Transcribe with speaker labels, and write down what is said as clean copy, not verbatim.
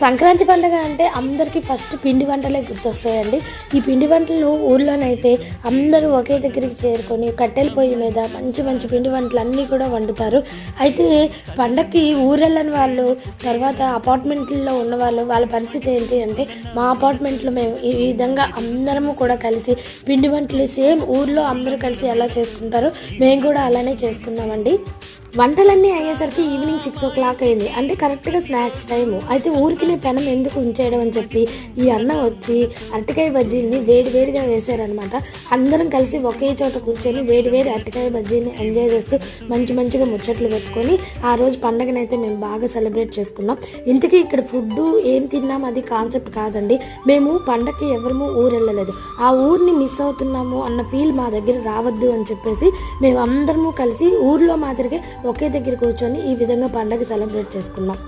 Speaker 1: సంక్రాంతి పండుగ అంటే అందరికీ ఫస్ట్ పిండి వంటలే గుర్తొస్తాయండి. ఈ పిండి వంటలు ఊర్లోనైతే అందరూ ఒకే దగ్గరికి చేరుకొని కట్టెల పొయ్యి మీద మంచి మంచి పిండి వంటలు అన్నీ కూడా వండుతారు. అయితే పండగకి ఊరెళ్ళని వాళ్ళు, తర్వాత అపార్ట్మెంట్లో ఉన్నవాళ్ళు, వాళ్ళ పరిస్థితి ఏంటి అంటే, మా అపార్ట్మెంట్లో మేము ఈ విధంగా అందరము కూడా కలిసి పిండి వంటలు సేమ్ ఊర్లో అందరూ కలిసి ఎలా చేసుకుంటారో మేము కూడా అలానే చేసుకున్నామండి. వంటలన్నీ అయ్యేసరికి ఈవినింగ్ 6 o'clock అయింది. అంటే కరెక్ట్గా స్నాక్స్ టైము. అయితే ఊరికినే పెనం ఎందుకు ఉంచేయడం అని చెప్పి ఈ అన్న వచ్చి అరటికాయ బజ్జీని వేడివేడిగా వేసారనమాట. అందరం కలిసి ఒకే చోట కూర్చొని వేడివేడి అరటికాయ బజ్జీని ఎంజాయ్ చేస్తూ మంచిగా ముచ్చట్లు పెట్టుకొని ఆ రోజు పండగనైతే మేము బాగా సెలబ్రేట్ చేసుకున్నాం. ఇంతకీ ఇక్కడ ఫుడ్డు ఏం తిన్నాం అది కాన్సెప్ట్ కాదండి. మేము పండగకి ఎవరము ఊరు వెళ్ళలేదు. ఆ ఊరిని మిస్ అవుతున్నాము అన్న ఫీల్ మా దగ్గర రావద్దు అని చెప్పేసి మేము అందరము కలిసి ఊర్లో మాదిరిగా ఒకే దగ్గర కూర్చొని ఈ విధంగా పండగ సెలబ్రేట్ చేసుకున్నాం.